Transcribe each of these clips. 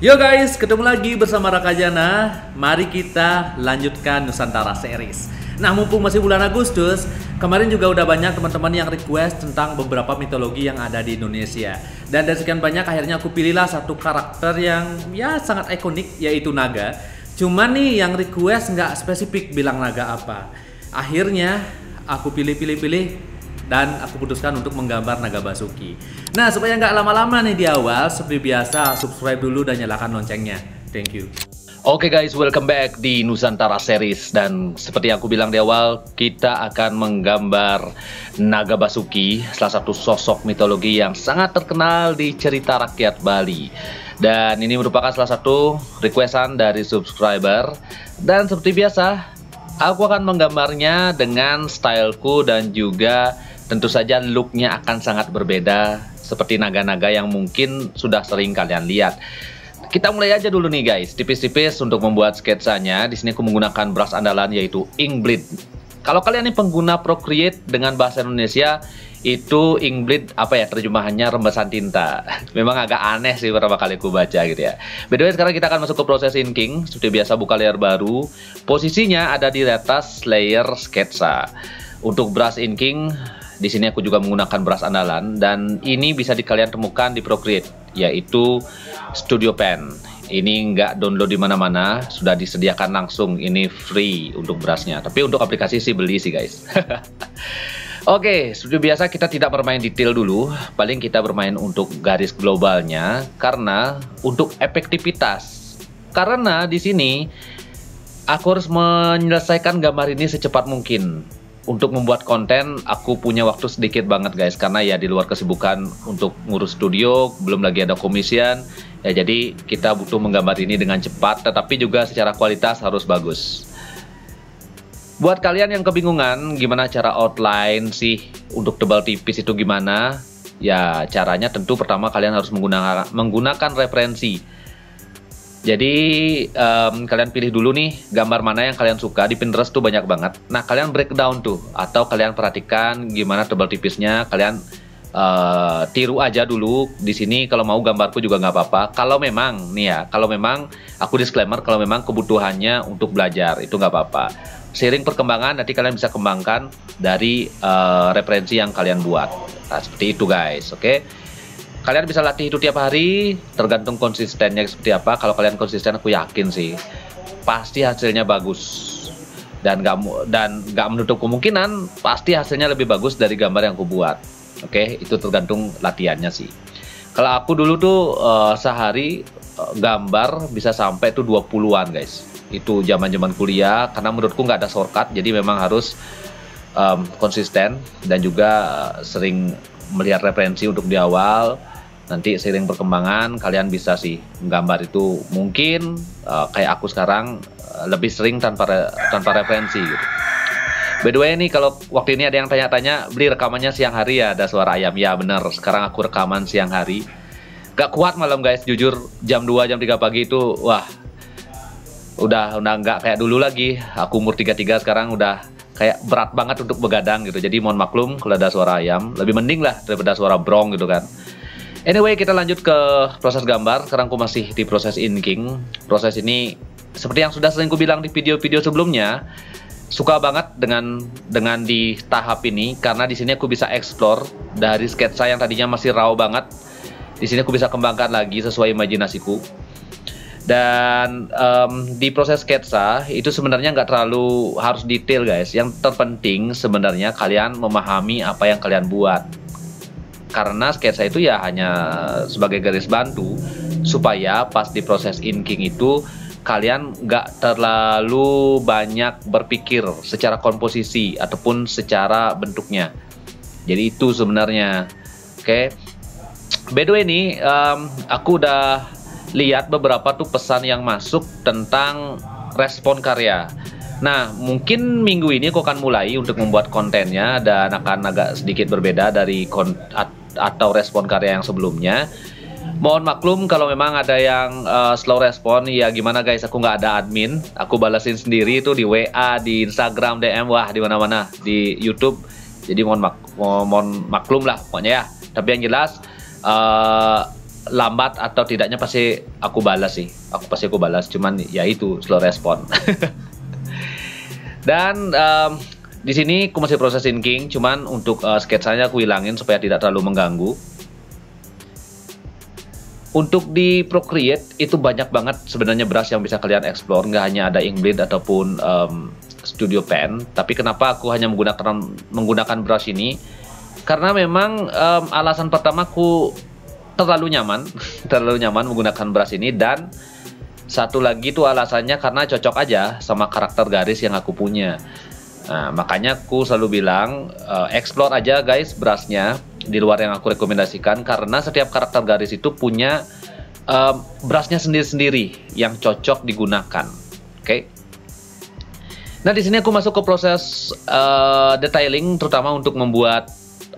Yo guys, ketemu lagi bersama Raka Jana. Mari kita lanjutkan Nusantara Series. Nah, mumpung masih bulan Agustus, kemarin juga udah banyak teman-teman yang request tentang beberapa mitologi yang ada di Indonesia. Dan dari sekian banyak, akhirnya aku pilihlah satu karakter yang ya sangat ikonik, yaitu naga. Cuman nih yang request nggak spesifik bilang naga apa. Akhirnya aku pilih dan aku putuskan untuk menggambar naga Basuki. Nah, supaya nggak lama-lama nih di awal, seperti biasa subscribe dulu dan nyalakan loncengnya. Thank you. Oke guys, welcome back di Nusantara Series. Dan seperti yang aku bilang di awal, kita akan menggambar naga Basuki, salah satu sosok mitologi yang sangat terkenal di cerita rakyat Bali. Dan ini merupakan salah satu requestan dari subscriber. Dan seperti biasa, aku akan menggambarnya dengan styleku dan juga tentu saja looknya akan sangat berbeda seperti naga-naga yang mungkin sudah sering kalian lihat. Kita mulai aja dulu nih guys, tipis-tipis untuk membuat sketsanya. Di sini aku menggunakan brush andalan yaitu Inkblade. Kalau kalian ini pengguna Procreate dengan bahasa Indonesia, itu Inkblade apa ya terjemahannya rembesan tinta. Memang agak aneh sih pertama kali aku baca gitu ya. By the way, sekarang kita akan masuk ke proses inking. Seperti biasa buka layer baru. Posisinya ada di atas layer sketsa. Untuk brush inking, di sini aku juga menggunakan brush andalan dan ini bisa kalian temukan di Procreate, yaitu Studio Pen. Ini nggak download di mana-mana, sudah disediakan langsung. Ini free untuk brushnya. Tapi untuk aplikasi sih beli sih guys. Oke, seperti biasa kita tidak bermain detail dulu, paling kita bermain untuk garis globalnya karena untuk efektivitas. Karena di sini aku harus menyelesaikan gambar ini secepat mungkin. Untuk membuat konten, aku punya waktu sedikit banget guys, karena ya di luar kesibukan untuk ngurus studio, belum lagi ada komisian, ya jadi kita butuh menggambar ini dengan cepat, tetapi juga secara kualitas harus bagus. Buat kalian yang kebingungan gimana cara outline sih untuk tebal tipis itu gimana, ya caranya tentu pertama kalian harus menggunakan referensi. Jadi kalian pilih dulu nih gambar mana yang kalian suka. Di Pinterest tuh banyak banget. Nah, kalian breakdown tuh, atau kalian perhatikan gimana tebal tipisnya. Kalian tiru aja dulu. Di sini kalau mau gambarku juga nggak apa-apa. Kalau memang nih ya, kalau memang aku disclaimer, kalau memang kebutuhannya untuk belajar itu nggak apa-apa. Seiring perkembangan nanti kalian bisa kembangkan dari referensi yang kalian buat. Nah, seperti itu guys, oke? Kalian bisa latih itu tiap hari, tergantung konsistennya seperti apa. Kalau kalian konsisten, aku yakin sih pasti hasilnya bagus. Dan nggak menutup kemungkinan pasti hasilnya lebih bagus dari gambar yang aku buat. Oke, itu tergantung latihannya sih. Kalau aku dulu tuh sehari gambar bisa sampai tuh 20-an guys. Itu zaman-zaman kuliah, karena menurutku nggak ada shortcut, jadi memang harus konsisten dan juga sering melihat referensi untuk di awal. Nanti seiring perkembangan kalian bisa sih menggambar itu mungkin kayak aku sekarang lebih sering tanpa referensi gitu. By the way nih, kalau waktu ini ada yang tanya-tanya beli rekamannya siang hari ya, ada suara ayam. Ya bener, sekarang aku rekaman siang hari. Gak kuat malam guys, jujur jam 2 jam 3 pagi itu wah udah nggak kayak dulu lagi. Aku umur 33 sekarang udah kayak berat banget untuk begadang gitu. Jadi mohon maklum kalau ada suara ayam, lebih mending lah daripada suara brong gitu kan. Anyway, kita lanjut ke proses gambar. Sekarang aku masih di proses inking. Proses ini seperti yang sudah sering aku bilang di video-video sebelumnya, suka banget dengan di tahap ini karena di sini aku bisa explore dari sketsa yang tadinya masih raw banget. Di sini aku bisa kembangkan lagi sesuai imajinasiku. Dan di proses sketsa itu sebenarnya nggak terlalu harus detail guys. Yang terpenting sebenarnya kalian memahami apa yang kalian buat. Karena sketsa itu ya hanya sebagai garis bantu supaya pas di proses inking itu kalian nggak terlalu banyak berpikir secara komposisi ataupun secara bentuknya. Jadi itu sebenarnya. Oke. By the way nih, aku udah lihat beberapa tuh pesan yang masuk tentang respon karya. Nah, mungkin minggu ini aku akan mulai untuk membuat kontennya dan akan agak sedikit berbeda dari atau respon karya yang sebelumnya. Mohon maklum kalau memang ada yang slow respon, ya gimana guys, aku nggak ada admin, aku balasin sendiri itu di WA, di Instagram, DM, wah di mana-mana, di YouTube. Jadi mohon maklum lah pokoknya ya. Tapi yang jelas lambat atau tidaknya pasti aku balas sih. Aku balas, cuman ya itu slow respon. Dan di sini aku masih proses inking, cuman untuk sketsanya aku hilangin supaya tidak terlalu mengganggu. Untuk di Procreate itu banyak banget sebenarnya brush yang bisa kalian explore, nggak hanya ada Inkblade ataupun Studio Pen. Tapi kenapa aku hanya menggunakan brush ini? Karena memang alasan pertamaku terlalu nyaman, terlalu nyaman menggunakan brush ini, dan satu lagi tuh alasannya karena cocok aja sama karakter garis yang aku punya. Nah, makanya aku selalu bilang explore aja guys brushnya di luar yang aku rekomendasikan, karena setiap karakter garis itu punya brushnya sendiri-sendiri yang cocok digunakan. Oke. Nah, di sini aku masuk ke proses detailing, terutama untuk membuat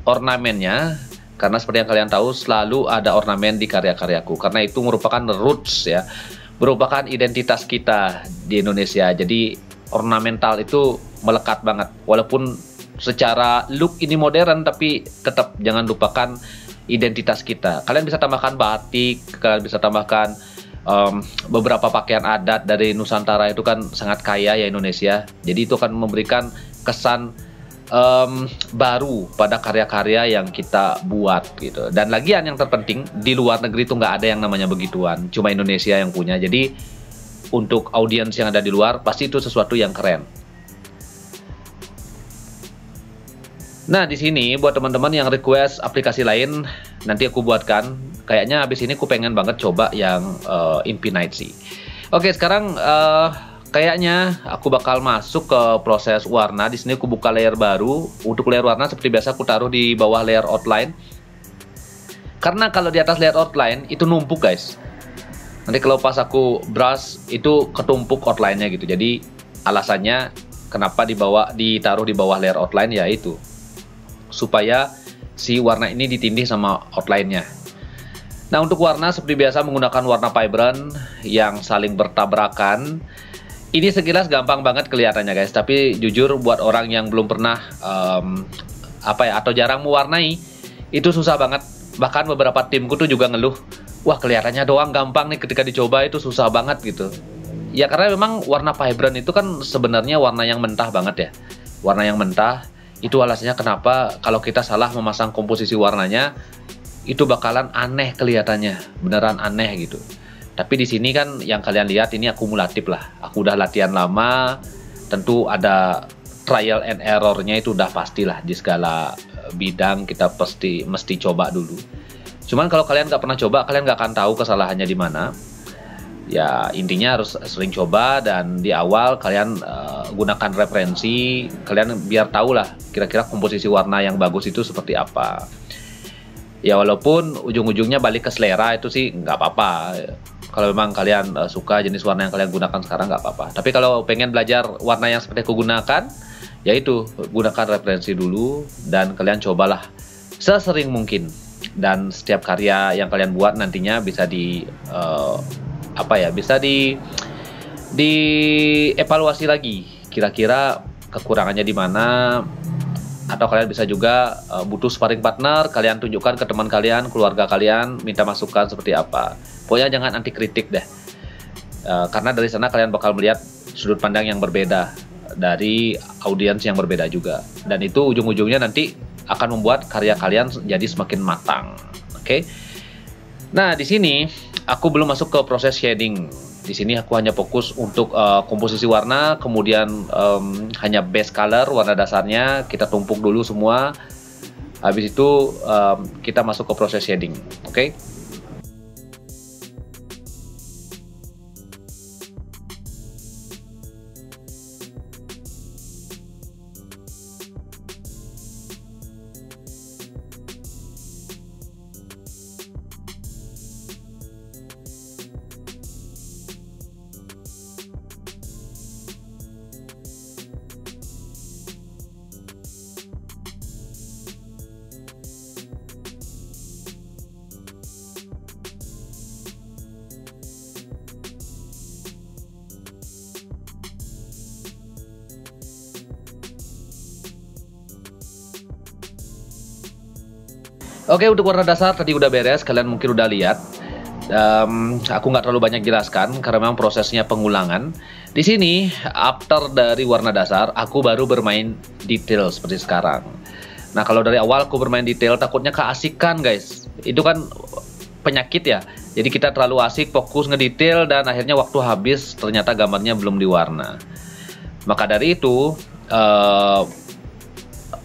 ornamennya, karena seperti yang kalian tahu selalu ada ornamen di karya-karyaku, karena itu merupakan roots ya, merupakan identitas kita di Indonesia. Jadi ornamental itu melekat banget, walaupun secara look ini modern, tapi tetap jangan lupakan identitas kita. Kalian bisa tambahkan batik, kalian bisa tambahkan beberapa pakaian adat dari Nusantara, itu kan sangat kaya ya Indonesia. Jadi itu akan memberikan kesan baru pada karya-karya yang kita buat gitu. Dan lagian yang terpenting, di luar negeri itu nggak ada yang namanya begituan, cuma Indonesia yang punya. Jadi untuk audiens yang ada di luar pasti itu sesuatu yang keren. Nah, di sini buat teman-teman yang request aplikasi lain, nanti aku buatkan. Kayaknya habis ini aku pengen banget coba yang Infinite sih. Oke, sekarang kayaknya aku bakal masuk ke proses warna. Di sini aku buka layer baru. Untuk layer warna seperti biasa aku taruh di bawah layer outline. Karena kalau di atas layer outline itu numpuk guys. Nanti kalau pas aku brush itu ketumpuk outline-nya gitu. Jadi alasannya kenapa ditaruh di bawah layer outline ya itu, supaya si warna ini ditindih sama outline-nya. Nah, untuk warna seperti biasa menggunakan warna vibrant yang saling bertabrakan. Ini sekilas gampang banget kelihatannya guys, tapi jujur buat orang yang belum pernah atau jarang mewarnai, itu susah banget. Bahkan beberapa timku tuh juga ngeluh, wah kelihatannya doang gampang nih, ketika dicoba itu susah banget gitu. Ya karena memang warna vibrant itu kan sebenarnya warna yang mentah banget ya. Warna yang mentah itu alasannya kenapa kalau kita salah memasang komposisi warnanya itu bakalan aneh kelihatannya, beneran aneh gitu. Tapi di sini kan yang kalian lihat ini akumulatif lah. Aku udah latihan lama, tentu ada trial and errornya, itu udah pastilah di segala bidang kita mesti coba dulu. Cuman kalau kalian nggak pernah coba, kalian nggak akan tahu kesalahannya di mana. Ya intinya harus sering coba, dan di awal kalian gunakan referensi, kalian biar tahu lah kira-kira komposisi warna yang bagus itu seperti apa. Ya walaupun ujung-ujungnya balik ke selera, itu sih nggak apa-apa. Kalau memang kalian suka jenis warna yang kalian gunakan sekarang nggak apa-apa. Tapi kalau pengen belajar warna yang seperti aku gunakan, yaitu gunakan referensi dulu dan kalian cobalah sesering mungkin. Dan setiap karya yang kalian buat nantinya bisa bisa dievaluasi lagi. Kira-kira kekurangannya di mana? Atau kalian bisa juga butuh sparring partner, kalian tunjukkan ke teman kalian, keluarga kalian, minta masukan seperti apa. Pokoknya jangan anti kritik deh, karena dari sana kalian bakal melihat sudut pandang yang berbeda dari audiens yang berbeda juga, dan itu ujung-ujungnya nanti akan membuat karya kalian jadi semakin matang. Oke. Nah, di sini aku belum masuk ke proses shading. Di sini aku hanya fokus untuk komposisi warna, kemudian hanya base color, warna dasarnya kita tumpuk dulu semua. Habis itu kita masuk ke proses shading. Oke. Oke, untuk warna dasar tadi udah beres, kalian mungkin udah lihat. Aku nggak terlalu banyak jelaskan karena memang prosesnya pengulangan. Di sini, after dari warna dasar, aku baru bermain detail seperti sekarang. Nah, kalau dari awal aku bermain detail, takutnya keasikan, guys. Itu kan penyakit ya. Jadi kita terlalu asik, fokus ngedetail, dan akhirnya waktu habis, ternyata gambarnya belum diwarna. Maka dari itu,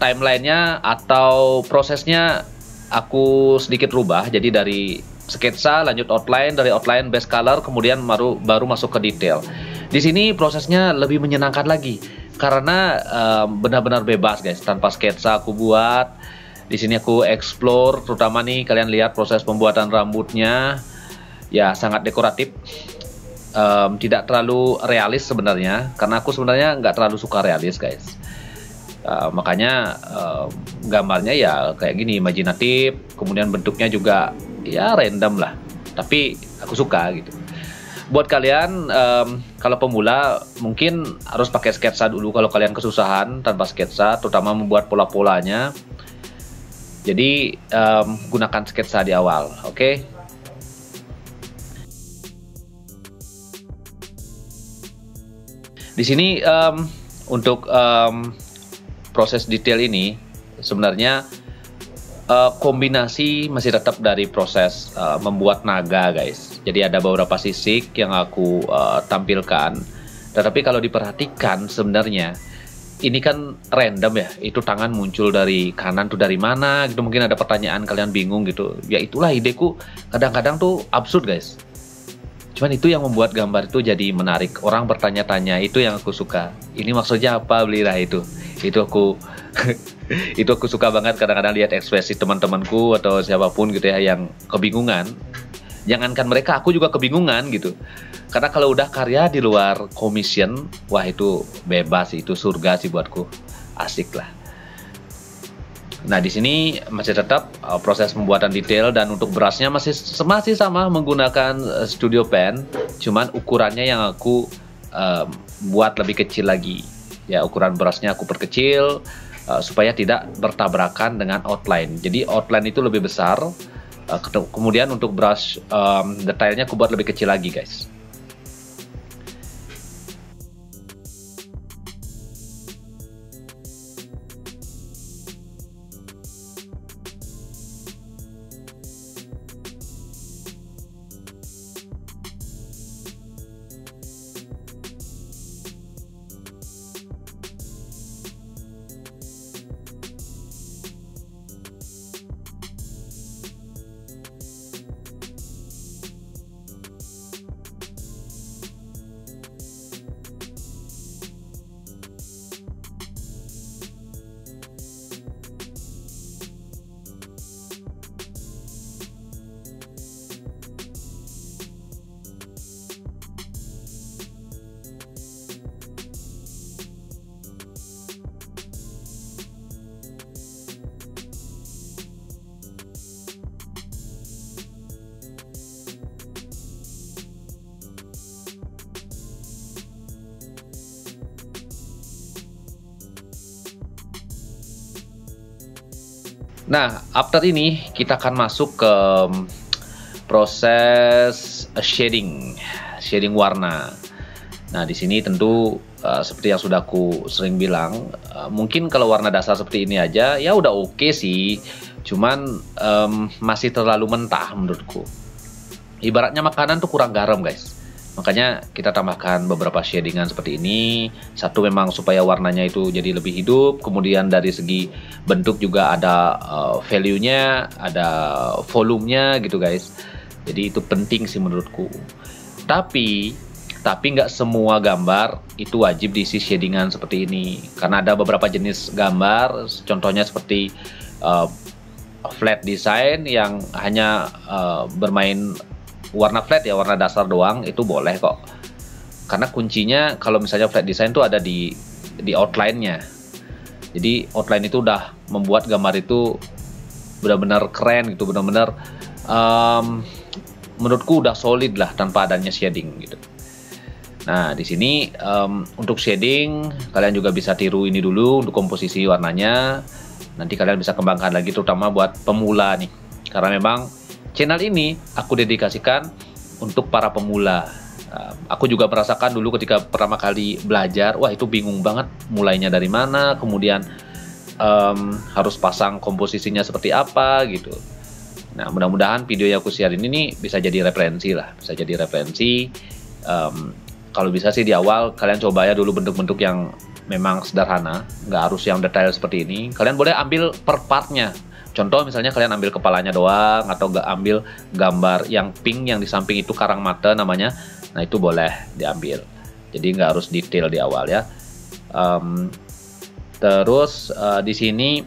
timelinenya atau prosesnya aku sedikit rubah. Jadi dari sketsa lanjut outline, dari outline base color, kemudian baru masuk ke detail. Di sini prosesnya lebih menyenangkan lagi karena benar-benar bebas, guys. Tanpa sketsa aku buat. Di sini aku explore, terutama nih kalian lihat proses pembuatan rambutnya, ya sangat dekoratif. Tidak terlalu realis sebenarnya, karena aku sebenarnya nggak terlalu suka realis, guys. Makanya gambarnya ya kayak gini, imajinatif, kemudian bentuknya juga ya random lah, tapi aku suka gitu. Buat kalian kalau pemula mungkin harus pakai sketsa dulu kalau kalian kesusahan tanpa sketsa, terutama membuat pola-polanya. Jadi gunakan sketsa di awal, oke? Di sini untuk proses detail ini sebenarnya kombinasi masih tetap dari proses membuat naga, guys. Jadi ada beberapa sisik yang aku tampilkan. Tetapi kalau diperhatikan sebenarnya ini kan random ya. Itu tangan muncul dari kanan tuh dari mana gitu. Mungkin ada pertanyaan, kalian bingung gitu. Ya itulah ideku. Kadang-kadang tuh absurd, guys. Cuman itu yang membuat gambar itu jadi menarik. Orang bertanya-tanya, itu yang aku suka. Ini maksudnya apa, Blira itu? Itu aku itu aku suka banget kadang-kadang lihat ekspresi teman-temanku atau siapapun gitu ya yang kebingungan. Jangankan mereka, aku juga kebingungan gitu. Karena kalau udah karya di luar commission, wah itu bebas, itu surga sih buatku. Asik lah. Nah, di sini masih tetap proses pembuatan detail, dan untuk brushnya masih sama menggunakan studio pen, cuman ukurannya yang aku buat lebih kecil lagi. Ya, ukuran brushnya aku perkecil supaya tidak bertabrakan dengan outline. Jadi outline itu lebih besar. Kemudian untuk brush detailnya aku buat lebih kecil lagi, guys. Nah, after ini kita akan masuk ke proses shading warna. Nah, di sini tentu seperti yang sudah aku sering bilang, mungkin kalau warna dasar seperti ini aja ya udah oke sih, cuman masih terlalu mentah menurutku. Ibaratnya makanan tuh kurang garam, guys. Makanya kita tambahkan beberapa shadingan seperti ini. Satu memang supaya warnanya itu jadi lebih hidup. Kemudian dari segi bentuk juga ada value-nya, ada volumenya gitu, guys. Jadi itu penting sih menurutku. Tapi nggak semua gambar itu wajib diisi shadingan seperti ini. Karena ada beberapa jenis gambar, contohnya seperti flat design yang hanya bermain warna flat ya, warna dasar doang, itu boleh kok. Karena kuncinya kalau misalnya flat design itu ada di outline-nya. Jadi outline itu udah membuat gambar itu benar-benar keren gitu, benar-benar menurutku udah solid lah tanpa adanya shading gitu. Nah, di sini untuk shading kalian juga bisa tiru ini dulu untuk komposisi warnanya. Nanti kalian bisa kembangkan lagi, terutama buat pemula nih. Karena memang channel ini aku dedikasikan untuk para pemula. Aku juga merasakan dulu ketika pertama kali belajar, wah itu bingung banget mulainya dari mana, kemudian harus pasang komposisinya seperti apa gitu. Nah, mudah-mudahan video yang aku share ini nih bisa jadi referensi lah, bisa jadi referensi. Kalau bisa sih di awal kalian coba ya dulu bentuk-bentuk yang memang sederhana, nggak harus yang detail seperti ini. Kalian boleh ambil per partnya. Contoh misalnya kalian ambil kepalanya doang, atau nggak ambil gambar yang pink yang di samping itu karang mata namanya. Nah itu boleh diambil. Jadi nggak harus detail di awal ya. Terus di sini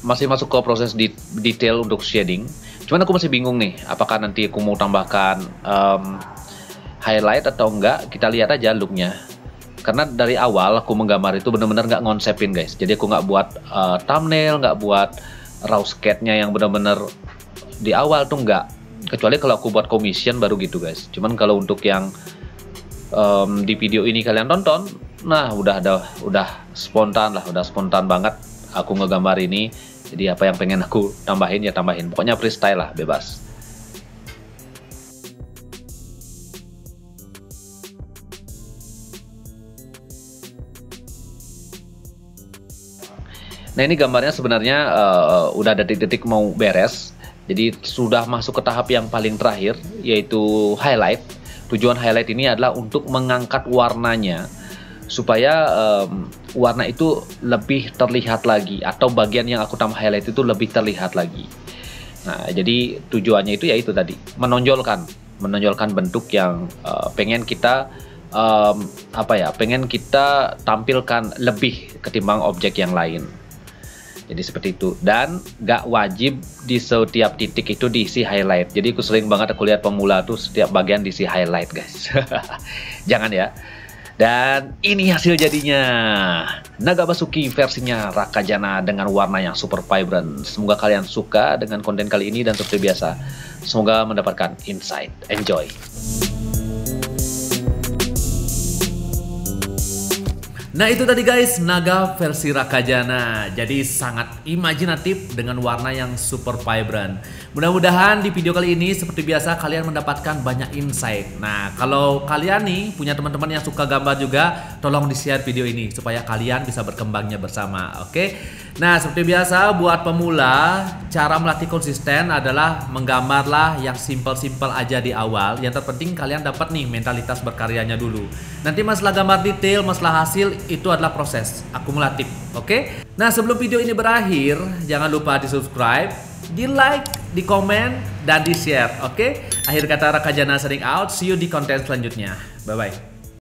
masih masuk ke proses detail untuk shading. Cuman aku masih bingung nih, apakah nanti aku mau tambahkan highlight atau enggak. Kita lihat aja looknya. Karena dari awal aku menggambar itu benar-benar nggak ngonsepin guys. Jadi aku nggak buat thumbnail, nggak buat raw sketch-nya yang benar-benar di awal tuh nggak. Kecuali kalau aku buat commission baru gitu guys. Cuman kalau untuk yang di video ini kalian tonton, nah udah spontan lah, udah spontan banget aku ngegambar ini. Jadi apa yang pengen aku tambahin ya tambahin. Pokoknya freestyle lah, bebas. Nah ini gambarnya sebenarnya udah detik-detik mau beres. Jadi sudah masuk ke tahap yang paling terakhir, yaitu highlight. Tujuan highlight ini adalah untuk mengangkat warnanya supaya warna itu lebih terlihat lagi, atau bagian yang aku tambah highlight itu lebih terlihat lagi. Nah jadi tujuannya itu yaitu tadi menonjolkan bentuk yang pengen kita pengen kita tampilkan lebih ketimbang objek yang lain. Jadi seperti itu, dan gak wajib di setiap titik itu diisi highlight. Jadi aku sering banget aku lihat pemula tuh setiap bagian diisi highlight guys. Jangan ya. Dan ini hasil jadinya, Nagabasuki versinya Rakajana dengan warna yang super vibrant. Semoga kalian suka dengan konten kali ini, dan seperti biasa semoga mendapatkan insight. Enjoy. Nah itu tadi guys, Naga versi Rakajana. Jadi sangat imajinatif dengan warna yang super vibrant. Mudah-mudahan di video kali ini seperti biasa kalian mendapatkan banyak insight. Nah kalau kalian nih punya teman-teman yang suka gambar juga, tolong di-share video ini supaya kalian bisa berkembangnya bersama. Oke? Nah seperti biasa buat pemula, cara melatih konsisten adalah menggambarlah yang simple-simple aja di awal. Yang terpenting kalian dapat nih mentalitas berkaryanya dulu. Nanti masalah gambar detail, masalah hasil, itu adalah proses akumulatif. Oke? Nah sebelum video ini berakhir, jangan lupa di subscribe, di like, di komen, dan di share. Oke? Akhir kata Rakajana signing out. See you di konten selanjutnya. Bye bye.